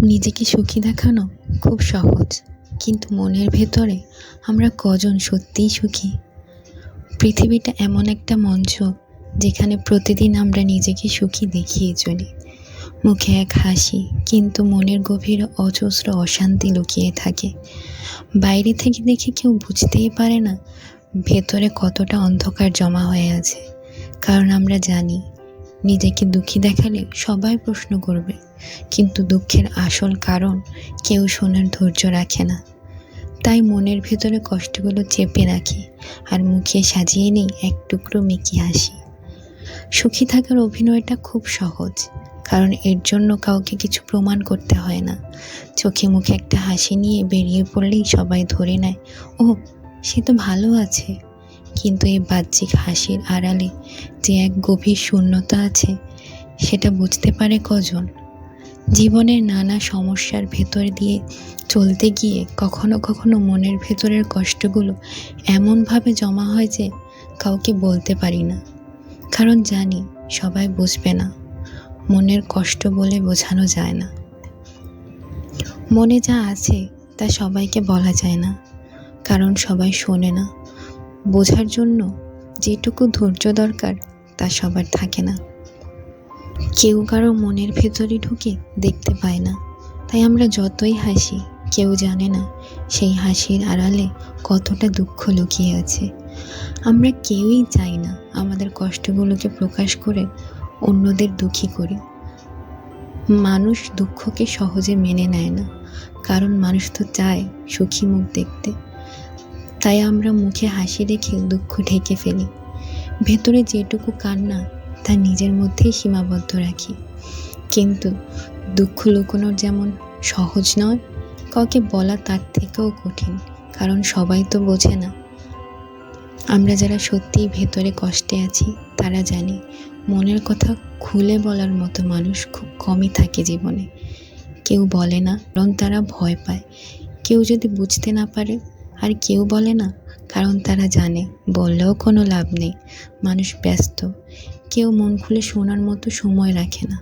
নিজেকে সুখী দেখানো খুব সহজ, কিন্তু মনের ভেতরে আমরা কজন সত্যিই সুখী? পৃথিবীটা এমন একটা মঞ্চ যেখানে প্রতিদিন আমরা নিজেকে সুখী দেখিয়ে চলি। মুখে এক হাসি, কিন্তু মনের গভীরে অজস্র অশান্তি লুকিয়ে থাকে। বাইরে থেকে দেখে কেউ বুঝতেই পারে না ভেতরে কতটা অন্ধকার জমা হয়ে আছে। কারণ আমরা জানি নিজেকে দুঃখী দেখালে সবাই প্রশ্ন করবে, কিন্তু দুঃখের আসল কারণ কেউ শোনার ধৈর্য রাখে না। তাই মনের ভেতরে কষ্টগুলো চেপে রাখি আর মুখে সাজিয়ে নিই এক টুকরো মিকি হাসি। সুখী থাকার অভিনয়টা খুব সহজ, কারণ এর জন্য কাউকে কিছু প্রমাণ করতে হয় না। চোখে মুখে একটা হাসি নিয়ে বেরিয়ে পড়লেই সবাই ধরে নেয়, ও সে তো ভালো আছে। কিন্তু এই বাহ্যিক হাসির আড়ালে যে এক গভীর শূন্যতা আছে, সেটা বুঝতে পারে কজন? জীবনের নানা সমস্যার ভেতর দিয়ে চলতে গিয়ে কখনো কখনো মনের ভেতরের কষ্টগুলো এমনভাবে জমা হয় যে কাউকে বলতে পারি না, কারণ জানি সবাই বুঝবে না। মনের কষ্ট বলে বোঝানো যায় না। মনে যা আছে তা সবাইকে বলা যায় না, কারণ সবাই শোনে না। বোঝার জন্য যেটুকু ধৈর্য দরকার তা সবার থাকে না। কেউ কারো মনের ভেতরে ঢুকে দেখতে পায় না, তাই আমরা যতই হাসি কেউ জানে না সেই হাসির আড়ালে কতটা দুঃখ লুকিয়ে আছে। আমরা কেউই চাই না আমাদের কষ্টগুলোকে প্রকাশ করে অন্যদের দুঃখী করি। মানুষ দুঃখকে সহজে মেনে নেয় না, কারণ মানুষ তো চায় সুখী মুখ দেখতে। তাই আমরা মুখে হাসি রেখে দুঃখ ঢেকে ফেলি। ভেতরে যেটুকু কান্না তা নিজের মধ্যেই সীমাবদ্ধ রাখি। কিন্তু দুঃখ লুকোনোর যেমন সহজ নয়, কাউকে বলা তার থেকেও কঠিন, কারণ সবাই তো বোঝে না। আমরা যারা সত্যিই ভেতরে কষ্টে আছি তারা জানি মনের কথা খুলে বলার মতো মানুষ খুব কমই থাকে জীবনে। কেউ বলে না কারণ তারা ভয় পায়, কেউ যদি বুঝতে না পারে, আর কেউ বলে না কারণ তারা জানে বললেও কোনো লাভ নেই, মানুষ ব্যস্ত। কেউ মন খুলে শোনার মতো সময় রাখে না।